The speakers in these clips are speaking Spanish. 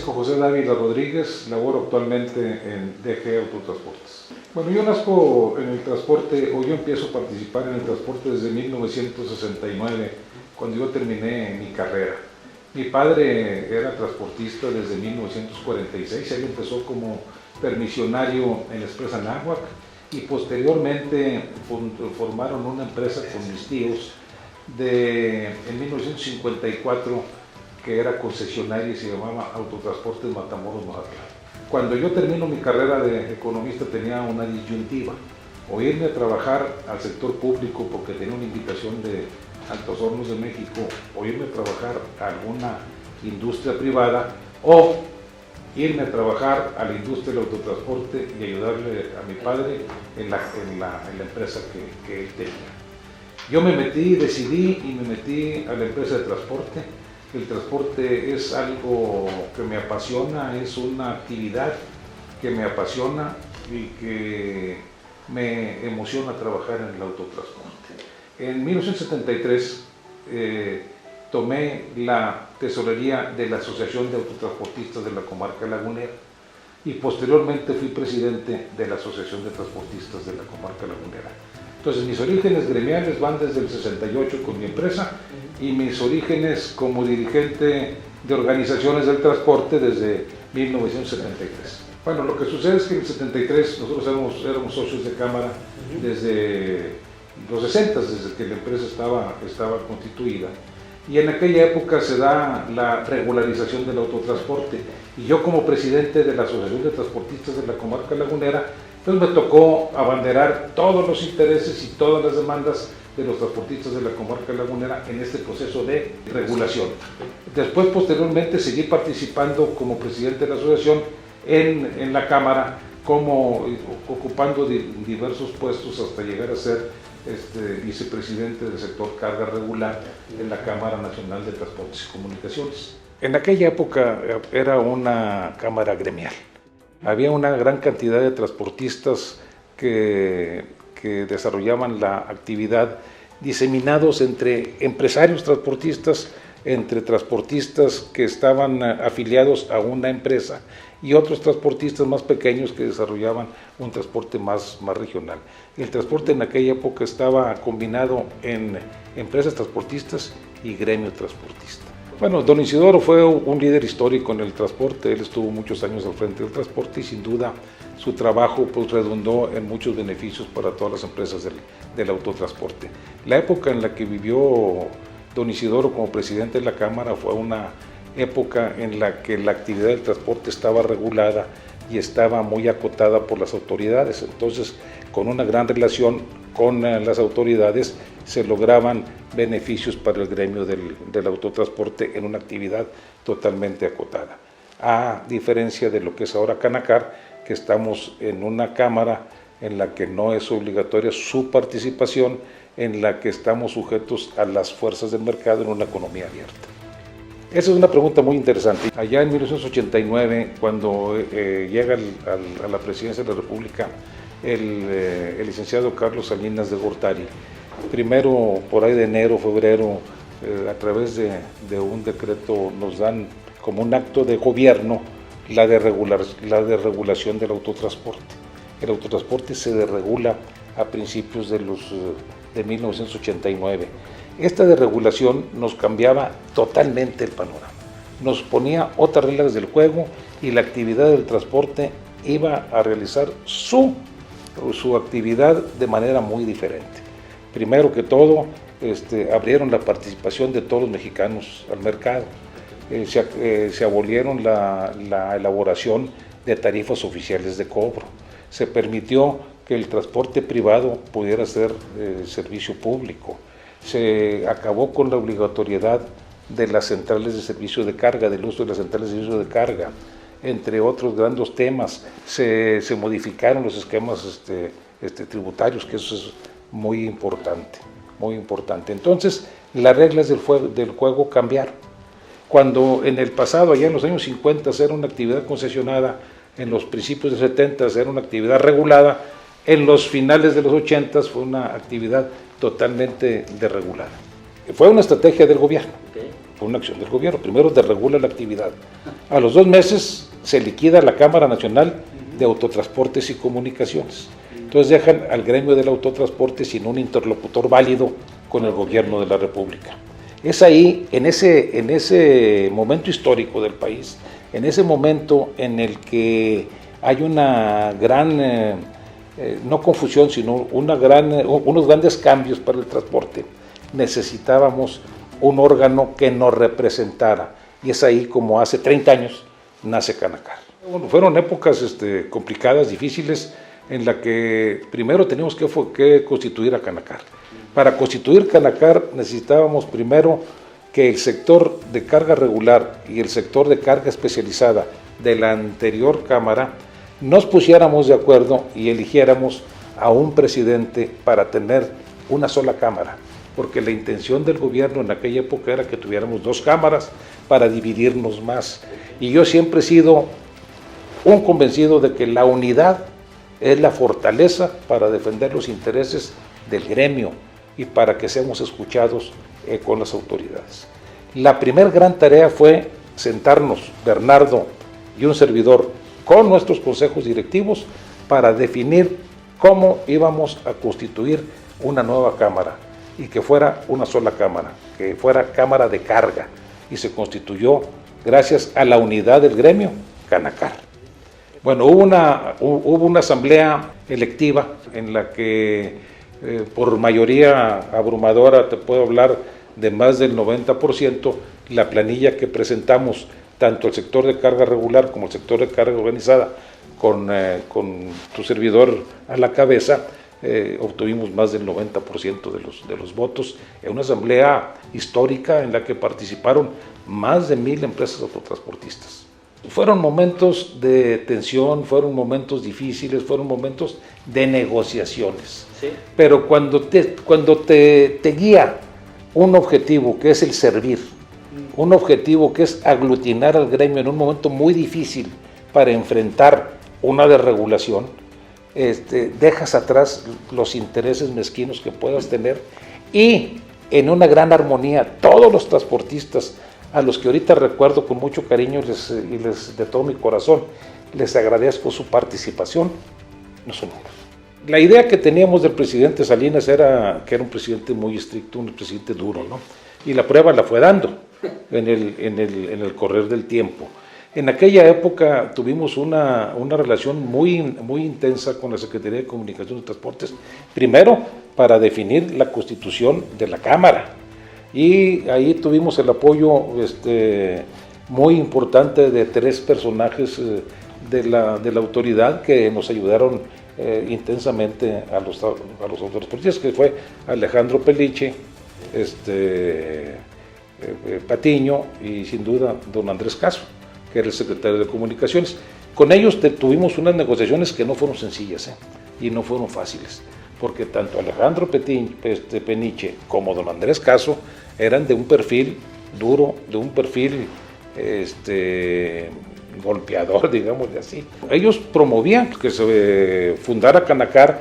Francisco José Dávila Rodríguez, laboro actualmente en DG Autotransportes. Bueno, yo nazco en el transporte, o yo empiezo a participar en el transporte desde 1969, cuando yo terminé mi carrera. Mi padre era transportista desde 1946, él empezó como permisionario en la Expresa Anáhuac y posteriormente formaron una empresa con mis tíos en 1954, que era concesionaria y se llamaba Autotransportes Matamoros, Mazatlán. Cuando yo termino mi carrera de economista tenía una disyuntiva, o irme a trabajar al sector público porque tenía una invitación de Altos Hornos de México, o irme a trabajar a alguna industria privada, o irme a trabajar a la industria del autotransporte y ayudarle a mi padre en la empresa que él tenía. Yo decidí y me metí a la empresa de transporte. El transporte es algo que me apasiona, es una actividad que me apasiona y que me emociona trabajar en el autotransporte. En 1973 tomé la tesorería de la Asociación de Autotransportistas de la Comarca Lagunera y posteriormente fui presidente de la Asociación de Transportistas de la Comarca Lagunera. Entonces mis orígenes gremiales van desde el 68 con mi empresa y mis orígenes como dirigente de organizaciones del transporte desde 1973. Bueno, lo que sucede es que en el 73 nosotros éramos socios de cámara desde los 60, desde que la empresa estaba constituida. Y en aquella época se da la regularización del autotransporte. Y yo como presidente de la Asociación de Transportistas de la Comarca Lagunera, pues me tocó abanderar todos los intereses y todas las demandas de los transportistas de la Comarca Lagunera en este proceso de regulación. Después, posteriormente, seguí participando como presidente de la asociación en la Cámara, ocupando diversos puestos hasta llegar a ser vicepresidente del sector carga regular en la Cámara Nacional de Transportes y Comunicaciones. En aquella época era una cámara gremial. Había una gran cantidad de transportistas que desarrollaban la actividad diseminados entre empresarios transportistas, entre transportistas que estaban afiliados a una empresa y otros transportistas más pequeños que desarrollaban un transporte más regional. El transporte en aquella época estaba combinado en empresas transportistas y gremio transportista. Bueno, don Isidoro fue un líder histórico en el transporte, él estuvo muchos años al frente del transporte y sin duda su trabajo pues redundó en muchos beneficios para todas las empresas del autotransporte. La época en la que vivió don Isidoro como presidente de la Cámara fue una época en la que la actividad del transporte estaba regulada y estaba muy acotada por las autoridades, entonces con una gran relación con las autoridades se lograban beneficios para el gremio del autotransporte en una actividad totalmente acotada. A diferencia de lo que es ahora Canacar, que estamos en una cámara en la que no es obligatoria su participación, en la que estamos sujetos a las fuerzas del mercado en una economía abierta. Esa es una pregunta muy interesante. Allá en 1989, cuando llega a la presidencia de la República el licenciado Carlos Salinas de Gortari, primero por ahí de enero, febrero, a través de un decreto nos dan como un acto de gobierno la desregulación del autotransporte. El autotransporte se desregula a principios de 1989. Esta desregulación nos cambiaba totalmente el panorama, nos ponía otras reglas del juego y la actividad del transporte iba a realizar su actividad de manera muy diferente. Primero que todo, abrieron la participación de todos los mexicanos al mercado, se abolieron la elaboración de tarifas oficiales de cobro, se permitió que el transporte privado pudiera ser servicio público, se acabó con la obligatoriedad de las centrales de servicio de carga, del uso de las centrales de servicio de carga, entre otros grandes temas, se modificaron los esquemas tributarios, que eso es muy importante, muy importante. Entonces, las reglas del juego cambiaron. Cuando en el pasado, allá en los años 50, era una actividad concesionada, en los principios de 70 era una actividad regulada, en los finales de los 80 fue una actividad totalmente desregulada. Fue una estrategia del gobierno. por una acción del gobierno. Primero desregula la actividad. A los 2 meses se liquida la Cámara Nacional de Autotransportes y Comunicaciones. Entonces dejan al gremio del autotransporte sin un interlocutor válido con el gobierno de la República. Es ahí, en ese momento histórico del país, en ese momento en el que hay una gran, no confusión, sino unos grandes cambios para el transporte, necesitábamos un órgano que nos representara. Y es ahí como hace 30 años nace Canacar. Bueno, fueron épocas complicadas, difíciles, en la que primero teníamos que constituir a Canacar. Para constituir Canacar necesitábamos primero que el sector de carga regular y el sector de carga especializada de la anterior Cámara nos pusiéramos de acuerdo y eligiéramos a un presidente para tener una sola Cámara, porque la intención del gobierno en aquella época era que tuviéramos 2 cámaras para dividirnos más. Y yo siempre he sido un convencido de que la unidad es la fortaleza para defender los intereses del gremio y para que seamos escuchados con las autoridades. La primera gran tarea fue sentarnos, Bernardo y un servidor, con nuestros consejos directivos para definir cómo íbamos a constituir una nueva Cámara y que fuera una sola Cámara, que fuera Cámara de Carga, y se constituyó gracias a la unidad del gremio Canacar. Bueno, hubo una asamblea electiva en la que por mayoría abrumadora, te puedo hablar de más del 90%, la planilla que presentamos, tanto el sector de carga regular como el sector de carga organizada, con tu servidor a la cabeza, obtuvimos más del 90% de los votos en una asamblea histórica en la que participaron más de 1000 empresas autotransportistas. Fueron momentos de tensión, fueron momentos difíciles, fueron momentos de negociaciones. ¿Sí? Pero cuando te guía un objetivo que es el servir, un objetivo que es aglutinar al gremio en un momento muy difícil para enfrentar una desregulación, dejas atrás los intereses mezquinos que puedas tener y en una gran armonía todos los transportistas, a los que ahorita recuerdo con mucho cariño y de todo mi corazón, les agradezco su participación, nos unimos. La idea que teníamos del presidente Salinas era que era un presidente muy estricto, un presidente duro, ¿no? Y la prueba la fue dando en el correr del tiempo. En aquella época tuvimos una relación muy intensa con la Secretaría de Comunicaciones y Transportes, primero para definir la constitución de la Cámara, y ahí tuvimos el apoyo muy importante de 3 personajes de la autoridad que nos ayudaron intensamente a los autotransportistas, que fue Alejandro Peliche, Patiño y sin duda don Andrés Caso, que era el secretario de Comunicaciones. Con ellos tuvimos unas negociaciones que no fueron sencillas y no fueron fáciles, porque tanto Alejandro Peniche como don Andrés Caso eran de un perfil duro, de un perfil golpeador, digámosle así. Ellos promovían que se fundara Canacar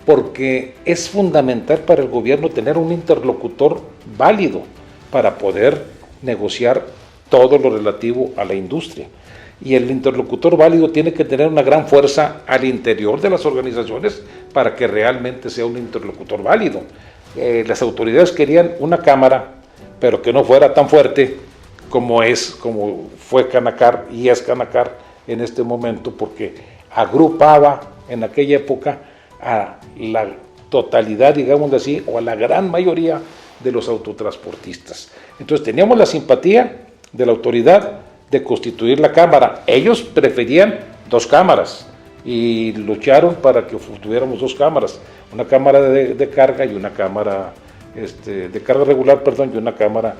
porque es fundamental para el gobierno tener un interlocutor válido para poder negociar todo lo relativo a la industria. Y el interlocutor válido tiene que tener una gran fuerza al interior de las organizaciones para que realmente sea un interlocutor válido. Las autoridades querían una cámara, pero que no fuera tan fuerte como fue Canacar y es Canacar en este momento, porque agrupaba en aquella época a la totalidad, digamos así, o a la gran mayoría de los autotransportistas. Entonces teníamos la simpatía de la autoridad de constituir la Cámara. Ellos preferían 2 cámaras y lucharon para que tuviéramos 2 cámaras, una cámara de carga y una cámara de carga regular, y una cámara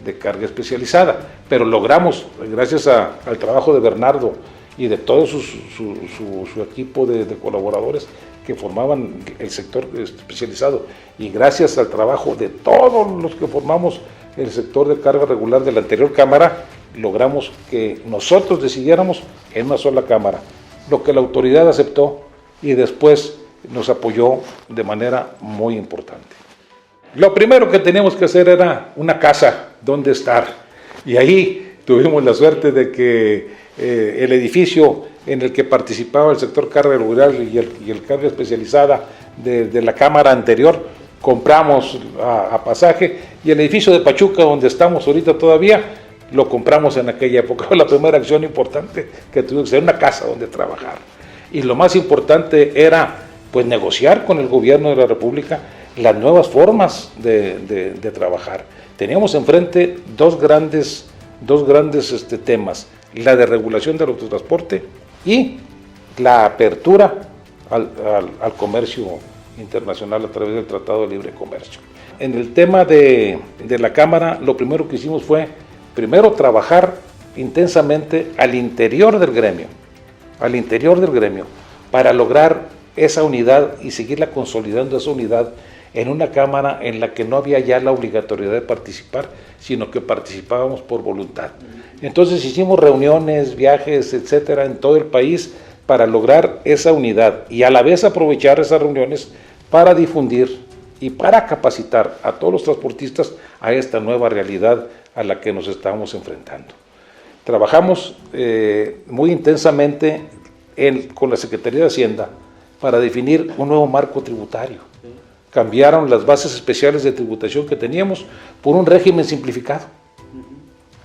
de carga especializada. Pero logramos, gracias al trabajo de Bernardo y de todo su equipo de colaboradores que formaban el sector especializado, y gracias al trabajo de todos los que formamos el sector de carga regular de la anterior Cámara, logramos que nosotros decidiéramos en una sola Cámara, lo que la autoridad aceptó y después nos apoyó de manera muy importante. Lo primero que teníamos que hacer era una casa donde estar. Y ahí tuvimos la suerte de que el edificio en el que participaba el sector carga rural y el carga especializada de la Cámara anterior, compramos a pasaje, y el edificio de Pachuca, donde estamos ahorita todavía, lo compramos en aquella época. Fue la primera acción importante que tuvimos que hacer, una casa donde trabajar. Y lo más importante era pues negociar con el gobierno de la República las nuevas formas de trabajar. Teníamos enfrente dos grandes temas: la de regulación del autotransporte y la apertura al comercio internacional a través del Tratado de Libre Comercio. En el tema de la Cámara, lo primero que hicimos fue trabajar intensamente al interior del gremio, para lograr esa unidad y seguirla consolidando, esa unidad en una Cámara en la que no había ya la obligatoriedad de participar, sino que participábamos por voluntad. Entonces hicimos reuniones, viajes, etcétera, en todo el país para lograr esa unidad y a la vez aprovechar esas reuniones para difundir y para capacitar a todos los transportistas a esta nueva realidad a la que nos estamos enfrentando. Trabajamos muy intensamente con la Secretaría de Hacienda para definir un nuevo marco tributario. Cambiaron las bases especiales de tributación que teníamos por un régimen simplificado.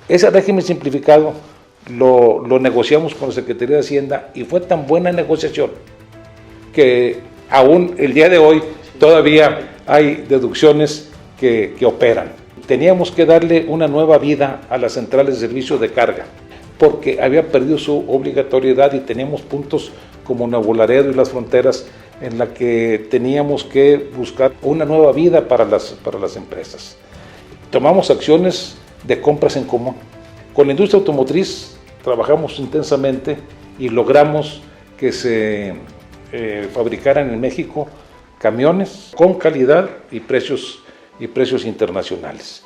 Ese régimen simplificado lo negociamos con la Secretaría de Hacienda y fue tan buena negociación que aún el día de hoy todavía hay deducciones que operan. Teníamos que darle una nueva vida a las centrales de servicio de carga, porque había perdido su obligatoriedad y teníamos puntos como Nuevo Laredo y las fronteras en la que teníamos que buscar una nueva vida para las empresas. Tomamos acciones de compras en común. Con la industria automotriz trabajamos intensamente y logramos que se fabricaran en México camiones con calidad y precios internacionales.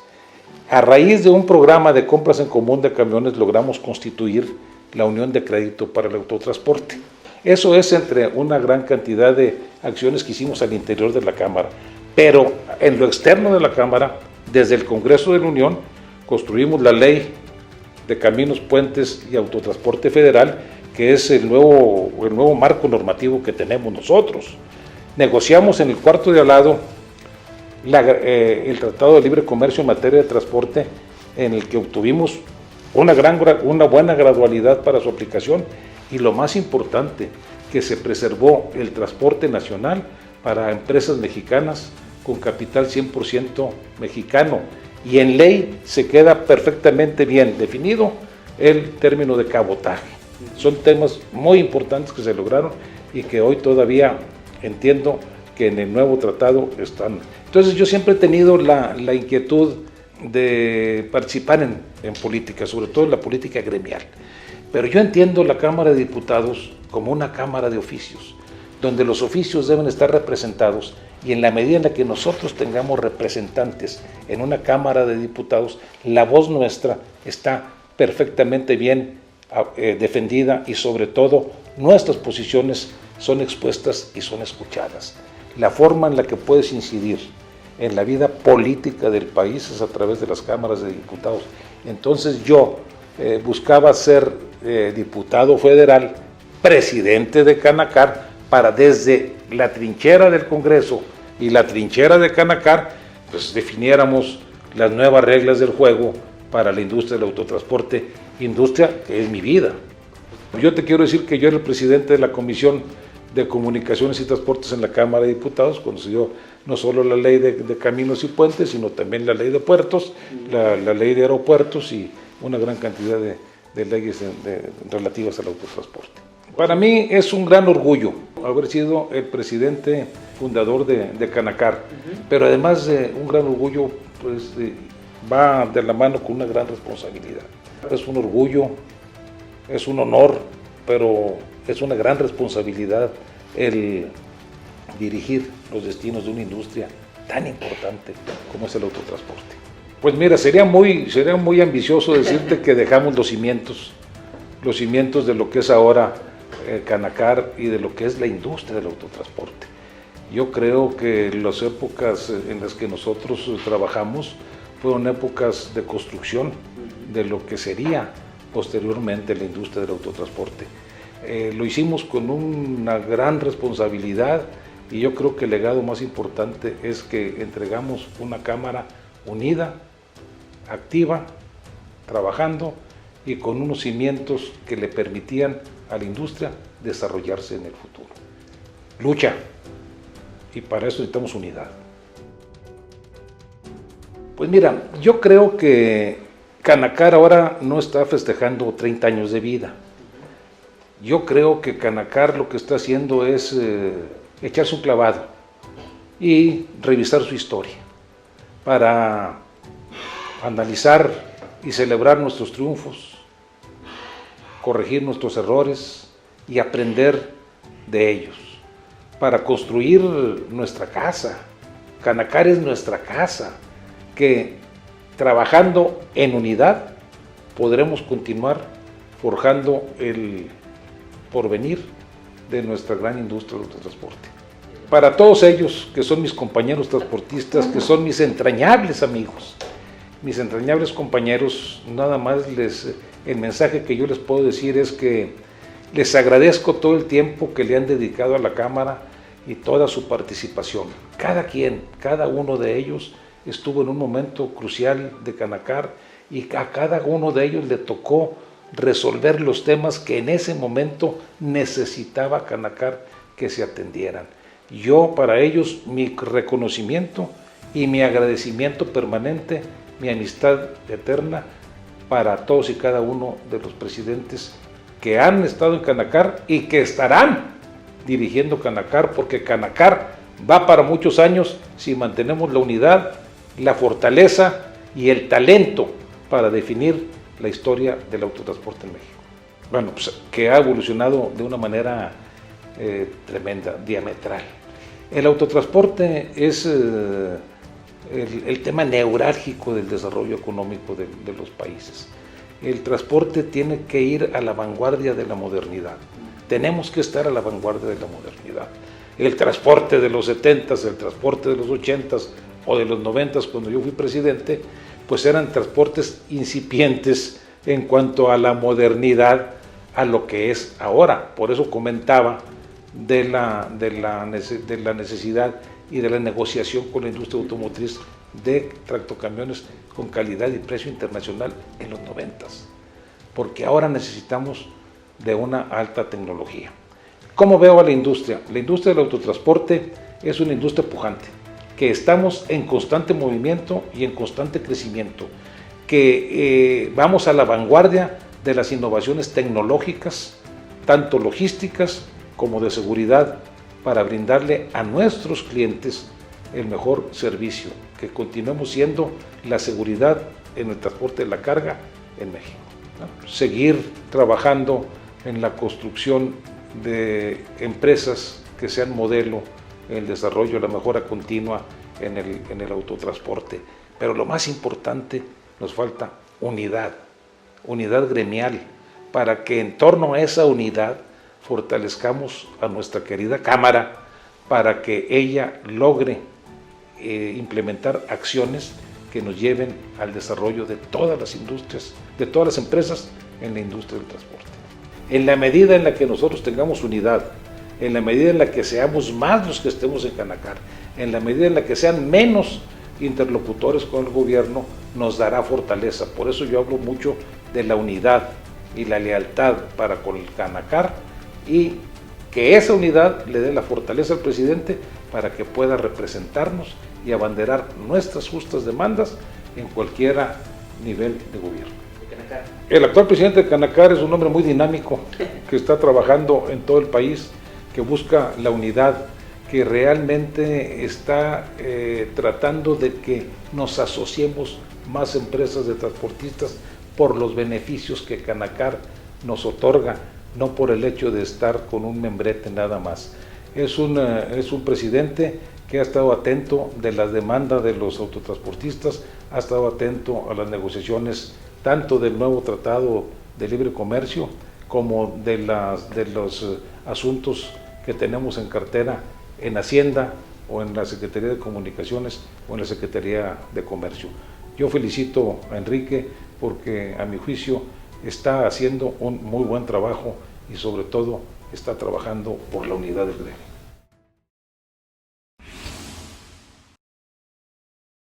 A raíz de un programa de compras en común de camiones logramos constituir la Unión de Crédito para el Autotransporte. Eso es entre una gran cantidad de acciones que hicimos al interior de la Cámara, pero en lo externo de la Cámara, desde el Congreso de la Unión, construimos la Ley de Caminos, Puentes y Autotransporte Federal, que es el nuevo marco normativo que tenemos nosotros. Negociamos en el cuarto de al lado el Tratado de Libre Comercio en materia de transporte, en el que obtuvimos una buena gradualidad para su aplicación, y lo más importante, que se preservó el transporte nacional para empresas mexicanas con capital 100% mexicano, y en ley se queda perfectamente bien definido el término de cabotaje. Son temas muy importantes que se lograron y que hoy todavía entiendo que en el nuevo tratado están. Entonces yo siempre he tenido la inquietud de participar en política, sobre todo en la política gremial. Pero yo entiendo la Cámara de Diputados como una cámara de oficios, donde los oficios deben estar representados, y en la medida en la que nosotros tengamos representantes en una Cámara de Diputados, la voz nuestra está perfectamente bien defendida, y sobre todo nuestras posiciones son expuestas y son escuchadas. La forma en la que puedes incidir en la vida política del país es a través de las cámaras de diputados. Entonces yo buscaba ser diputado federal, presidente de Canacar, para desde la trinchera del Congreso y la trinchera de Canacar, pues definiéramos las nuevas reglas del juego para la industria del autotransporte, industria que es mi vida. Yo te quiero decir que yo era el presidente de la Comisión de Comunicaciones y Transportes en la Cámara de Diputados, cuando se dio no solo la ley de caminos y puentes, sino también la ley de puertos, la ley de aeropuertos y una gran cantidad de leyes relativas al autotransporte. Para mí es un gran orgullo haber sido el presidente fundador de Canacar, pero además de un gran orgullo, pues va de la mano con una gran responsabilidad. Es un orgullo, es un honor, pero es una gran responsabilidad el dirigir los destinos de una industria tan importante como es el autotransporte. Pues mira, sería muy ambicioso decirte que dejamos los cimientos de lo que es ahora Canacar y de lo que es la industria del autotransporte. Yo creo que las épocas en las que nosotros trabajamos fueron épocas de construcción de lo que sería posteriormente la industria del autotransporte. Lo hicimos con una gran responsabilidad y yo creo que el legado más importante es que entregamos una Cámara unida, activa, trabajando y con unos cimientos que le permitían a la industria desarrollarse en el futuro. Lucha, y para eso necesitamos unidad. Pues mira, yo creo que Canacar ahora no está festejando 30 años de vida. Yo creo que Canacar lo que está haciendo es echarse un clavado y revisar su historia para analizar y celebrar nuestros triunfos, corregir nuestros errores y aprender de ellos, para construir nuestra casa. Canacar es nuestra casa, que trabajando en unidad podremos continuar forjando el porvenir de nuestra gran industria del transporte. Para todos ellos, que son mis compañeros transportistas, que son mis entrañables amigos, mis entrañables compañeros, nada más el mensaje que yo les puedo decir es que les agradezco todo el tiempo que le han dedicado a la Cámara y toda su participación. Cada quien, cada uno de ellos estuvo en un momento crucial de Canacar y a cada uno de ellos le tocó resolver los temas que en ese momento necesitaba Canacar que se atendieran. Yo para ellos mi reconocimiento y mi agradecimiento permanente, mi amistad eterna para todos y cada uno de los presidentes que han estado en Canacar y que estarán dirigiendo Canacar, porque Canacar va para muchos años si mantenemos la unidad, la fortaleza y el talento para definir la historia del autotransporte en México. Bueno, pues que ha evolucionado de una manera tremenda, diametral. El autotransporte es el tema neurálgico del desarrollo económico de los países. El transporte tiene que ir a la vanguardia de la modernidad. Tenemos que estar a la vanguardia de la modernidad. El transporte de los 70s, el transporte de los 80s o de los 90s, cuando yo fui presidente, pues eran transportes incipientes en cuanto a la modernidad, a lo que es ahora. Por eso comentaba de la necesidad y de la negociación con la industria automotriz de tractocamiones con calidad y precio internacional en los 90s, porque ahora necesitamos de una alta tecnología. ¿Cómo veo a la industria? La industria del autotransporte es una industria pujante, que estamos en constante movimiento y en constante crecimiento, que vamos a la vanguardia de las innovaciones tecnológicas, tanto logísticas como de seguridad, para brindarle a nuestros clientes el mejor servicio, que continuemos siendo la seguridad en el transporte de la carga en México, ¿no? Seguir trabajando en la construcción de empresas que sean modelo en el desarrollo, la mejora continua en el autotransporte. Pero lo más importante, nos falta unidad gremial, para que en torno a esa unidad fortalezcamos a nuestra querida Cámara, para que ella logre implementar acciones que nos lleven al desarrollo de todas las industrias, de todas las empresas en la industria del transporte. En la medida en la que nosotros tengamos unidad, en la medida en la que seamos más los que estemos en Canacar, en la medida en la que sean menos interlocutores con el gobierno, nos dará fortaleza. Por eso yo hablo mucho de la unidad y la lealtad para con el Canacar, y que esa unidad le dé la fortaleza al presidente para que pueda representarnos y abanderar nuestras justas demandas en cualquier nivel de gobierno. El actual presidente de Canacar es un hombre muy dinámico, que está trabajando en todo el país, que busca la unidad, que realmente está tratando de que nos asociemos más empresas de transportistas por los beneficios que Canacar nos otorga, no por el hecho de estar con un membrete nada más. Es un presidente que ha estado atento de las demandas de los autotransportistas, ha estado atento a las negociaciones tanto del nuevo Tratado de Libre Comercio como de los asuntos que tenemos en cartera en Hacienda o en la Secretaría de Comunicaciones o en la Secretaría de Comercio. Yo felicito a Enrique porque a mi juicio está haciendo un muy buen trabajo y sobre todo está trabajando por la unidad del gremio.